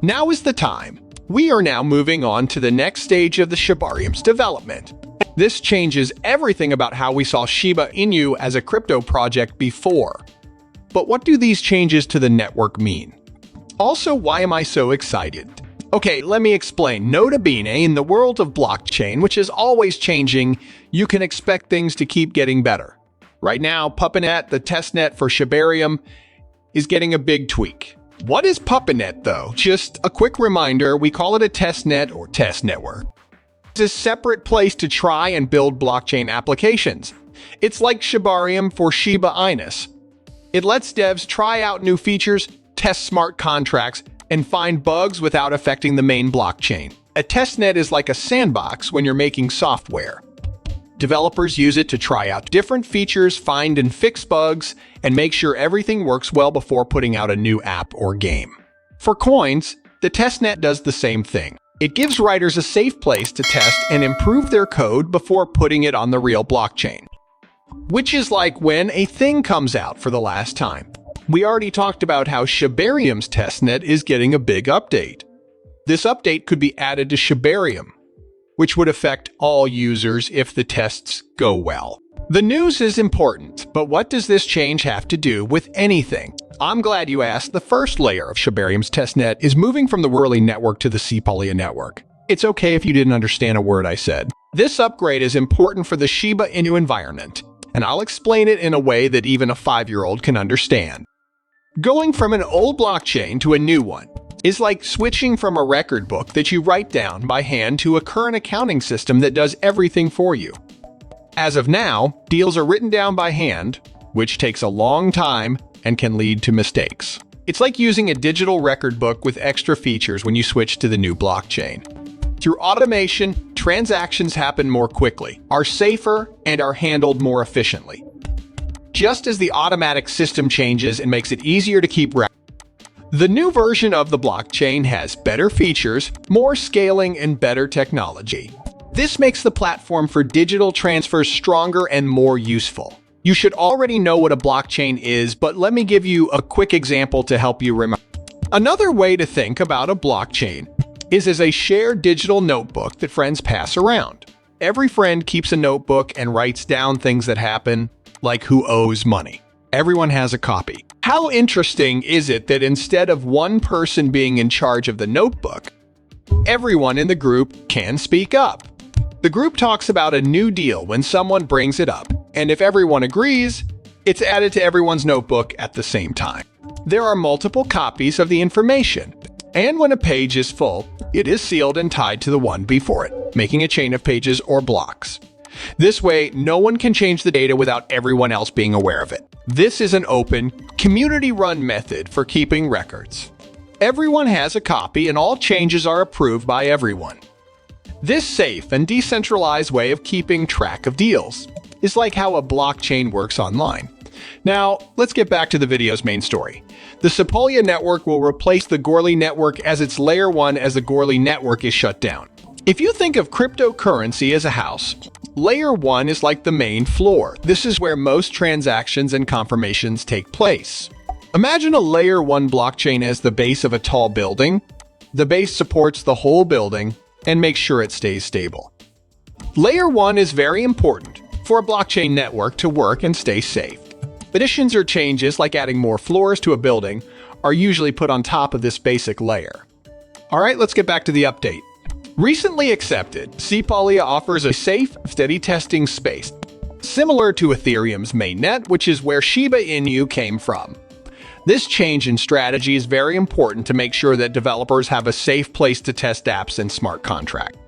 Now is the time. We are now moving on to the next stage of the Shibarium's development. This changes everything about how we saw Shiba Inu as a crypto project before. But what do these changes to the network mean? Also, why am I so excited? Okay, let me explain. Nota bene, in the world of blockchain, which is always changing, you can expect things to keep getting better. Right now, Puppetnet, the testnet for Shibarium, is getting a big tweak. What is Puppetnet, though? Just a quick reminder, we call it a testnet or test network. It's a separate place to try and build blockchain applications. It's like Shibarium for SHIBA INU. It lets devs try out new features, test smart contracts, and find bugs without affecting the main blockchain. A testnet is like a sandbox when you're making software. Developers use it to try out different features, find and fix bugs, and make sure everything works well before putting out a new app or game. For coins, the testnet does the same thing. It gives writers a safe place to test and improve their code before putting it on the real blockchain. Which is like when a thing comes out for the last time. We already talked about how Shibarium's testnet is getting a big update. This update could be added to Shibarium, which would affect all users if the tests go well. The news is important, but what does this change have to do with anything? I'm glad you asked. The first layer of Shibarium's testnet is moving from the Whirly network to the Sepolia network. It's okay if you didn't understand a word I said. This upgrade is important for the Shiba Inu environment, and I'll explain it in a way that even a 5-year-old can understand. Going from an old blockchain to a new one is like switching from a record book that you write down by hand to a current accounting system that does everything for you. As of now, deals are written down by hand, which takes a long time and can lead to mistakes. It's like using a digital record book with extra features when you switch to the new blockchain. Through automation, transactions happen more quickly, are safer, and are handled more efficiently. Just as the automatic system changes and makes it easier to keep records, the new version of the blockchain has better features, more scaling, and better technology. This makes the platform for digital transfers stronger and more useful. You should already know what a blockchain is, but let me give you a quick example to help you remember. Another way to think about a blockchain is as a shared digital notebook that friends pass around. Every friend keeps a notebook and writes down things that happen, like who owes money. Everyone has a copy. How interesting is it that instead of one person being in charge of the notebook, everyone in the group can speak up? The group talks about a new deal when someone brings it up, and if everyone agrees, it's added to everyone's notebook at the same time. There are multiple copies of the information, and when a page is full, it is sealed and tied to the one before it, making a chain of pages or blocks. This way, no one can change the data without everyone else being aware of it. This is an open, community-run method for keeping records. Everyone has a copy and all changes are approved by everyone. This safe and decentralized way of keeping track of deals is like how a blockchain works online. Now, let's get back to the video's main story. The Sepolia network will replace the Goerli network as its layer 1 as the Goerli network is shut down. If you think of cryptocurrency as a house, layer 1 is like the main floor. This is where most transactions and confirmations take place. Imagine a layer 1 blockchain as the base of a tall building. The base supports the whole building and makes sure it stays stable. Layer 1 is very important for a blockchain network to work and stay safe. Additions or changes, like adding more floors to a building, are usually put on top of this basic layer. Alright, let's get back to the update. Recently accepted, Sepolia offers a safe, steady testing space, similar to Ethereum's mainnet, which is where Shiba Inu came from. This change in strategy is very important to make sure that developers have a safe place to test apps and smart contracts.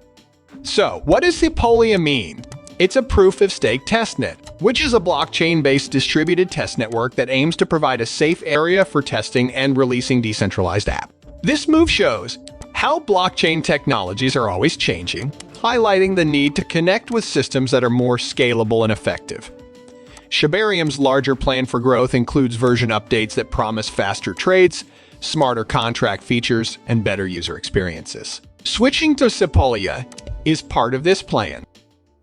So, what does Sepolia mean? It's a proof-of-stake testnet, which is a blockchain-based distributed test network that aims to provide a safe area for testing and releasing decentralized apps. This move shows how blockchain technologies are always changing, highlighting the need to connect with systems that are more scalable and effective. Shibarium's larger plan for growth includes version updates that promise faster trades, smarter contract features, and better user experiences. Switching to Sepolia is part of this plan.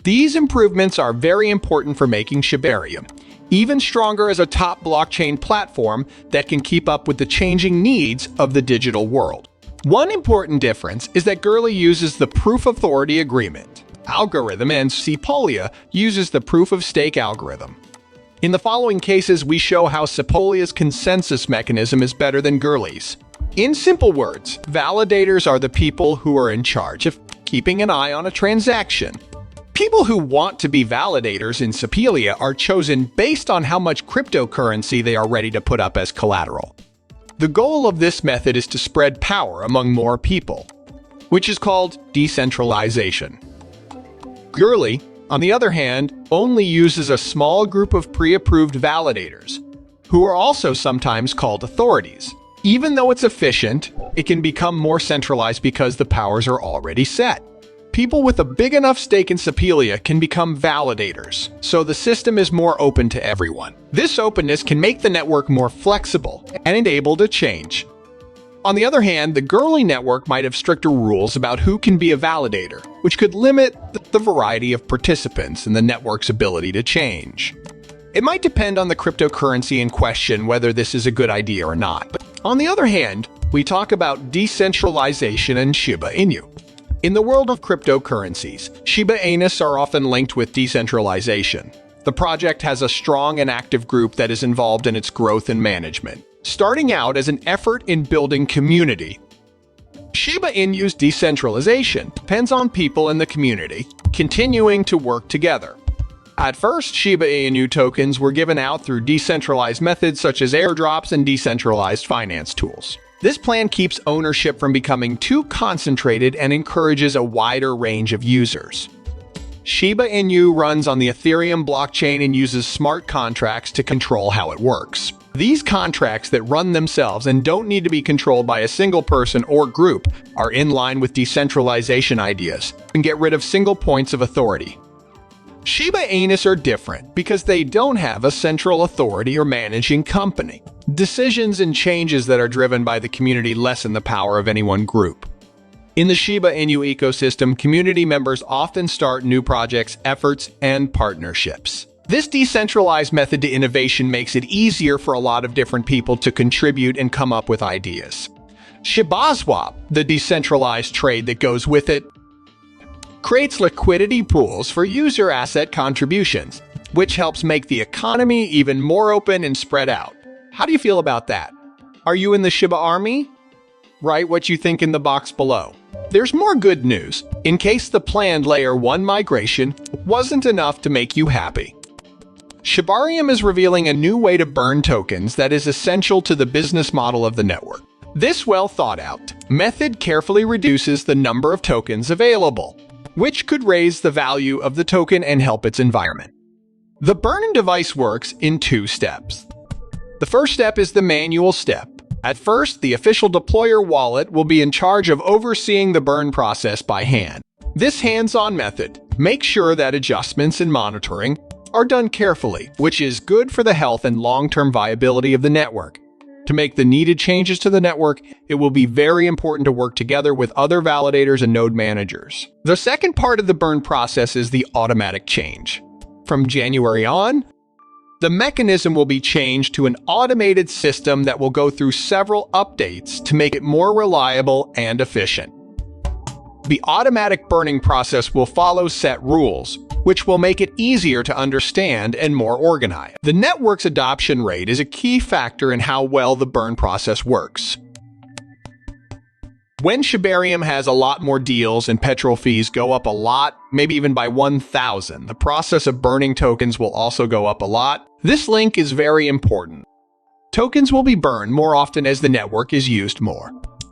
These improvements are very important for making Shibarium even stronger as a top blockchain platform that can keep up with the changing needs of the digital world. One important difference is that Gurley uses the proof of authority agreement algorithm and Sepolia uses the proof of stake algorithm. In the following cases, we show how Sepolia's consensus mechanism is better than Gurley's. In simple words, validators are the people who are in charge of keeping an eye on a transaction. People who want to be validators in Sepolia are chosen based on how much cryptocurrency they are ready to put up as collateral. The goal of this method is to spread power among more people, which is called decentralization. Gurley, on the other hand, only uses a small group of pre-approved validators, who are also sometimes called authorities. Even though it's efficient, it can become more centralized because the powers are already set. People with a big enough stake in Sepolia can become validators, so the system is more open to everyone. This openness can make the network more flexible and able to change. On the other hand, the Gurley network might have stricter rules about who can be a validator, which could limit the variety of participants and the network's ability to change. It might depend on the cryptocurrency in question whether this is a good idea or not. But on the other hand, we talk about decentralization and Shiba Inu. In the world of cryptocurrencies, Shiba Inus are often linked with decentralization. The project has a strong and active group that is involved in its growth and management, starting out as an effort in building community. Shiba Inu's decentralization depends on people in the community continuing to work together. At first, Shiba Inu tokens were given out through decentralized methods such as airdrops and decentralized finance tools. This plan keeps ownership from becoming too concentrated and encourages a wider range of users. Shiba Inu runs on the Ethereum blockchain and uses smart contracts to control how it works. These contracts that run themselves and don't need to be controlled by a single person or group are in line with decentralization ideas and get rid of single points of authority. Shiba Inus are different because they don't have a central authority or managing company. Decisions and changes that are driven by the community lessen the power of any one group. In the Shiba Inu ecosystem, community members often start new projects, efforts, and partnerships. This decentralized method to innovation makes it easier for a lot of different people to contribute and come up with ideas. ShibSwap, the decentralized trade that goes with it, creates liquidity pools for user asset contributions, which helps make the economy even more open and spread out. How do you feel about that? Are you in the Shiba army? Write what you think in the box below. There's more good news, in case the planned Layer 1 migration wasn't enough to make you happy. Shibarium is revealing a new way to burn tokens that is essential to the business model of the network. This well-thought-out method carefully reduces the number of tokens available, which could raise the value of the token and help its environment. The burn device works in 2 steps. The first step is the manual step. At first, the official deployer wallet will be in charge of overseeing the burn process by hand. This hands-on method makes sure that adjustments and monitoring are done carefully, which is good for the health and long-term viability of the network. To make the needed changes to the network, it will be very important to work together with other validators and node managers. The second part of the burn process is the automatic change. From January on, the mechanism will be changed to an automated system that will go through several updates to make it more reliable and efficient. The automatic burning process will follow set rules, which will make it easier to understand and more organized. The network's adoption rate is a key factor in how well the burn process works. When Shibarium has a lot more deals and petrol fees go up a lot, maybe even by 1,000, the process of burning tokens will also go up a lot. This link is very important. Tokens will be burned more often as the network is used more.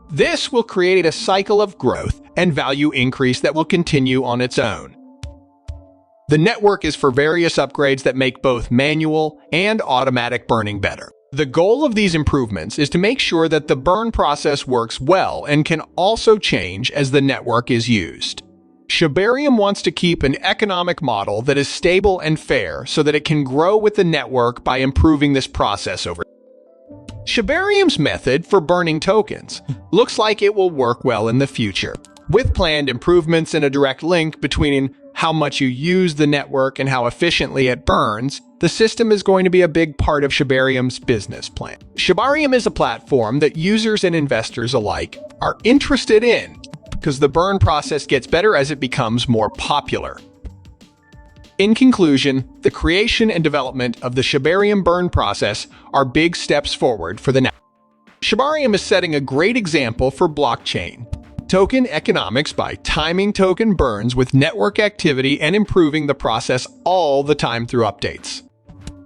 This will create a cycle of growth and value increase that will continue on its own. The network is for various upgrades that make both manual and automatic burning better. The goal of these improvements is to make sure that the burn process works well and can also change as the network is used. Shibarium wants to keep an economic model that is stable and fair so that it can grow with the network by improving this process over time. Shibarium's method for burning tokens looks like it will work well in the future. With planned improvements and a direct link between how much you use the network and how efficiently it burns, the system is going to be a big part of Shibarium's business plan. Shibarium is a platform that users and investors alike are interested in because the burn process gets better as it becomes more popular. In conclusion, the creation and development of the Shibarium burn process are big steps forward for the network. Shibarium is setting a great example for blockchain token economics by timing token burns with network activity and improving the process all the time through updates.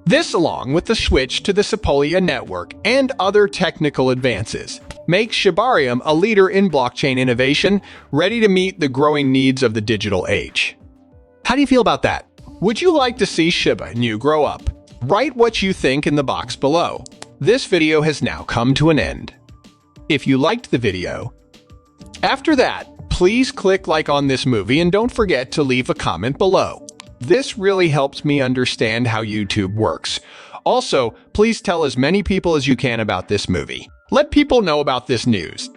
This, along with the switch to the Sepolia network and other technical advances, makes Shibarium a leader in blockchain innovation, ready to meet the growing needs of the digital age. How do you feel about that? Would you like to see SHIBA INU grow up? Write what you think in the box below. This video has now come to an end. If you liked the video, after that, please click like on this movie and don't forget to leave a comment below. This really helps me understand how YouTube works. Also, please tell as many people as you can about this movie. Let people know about this news.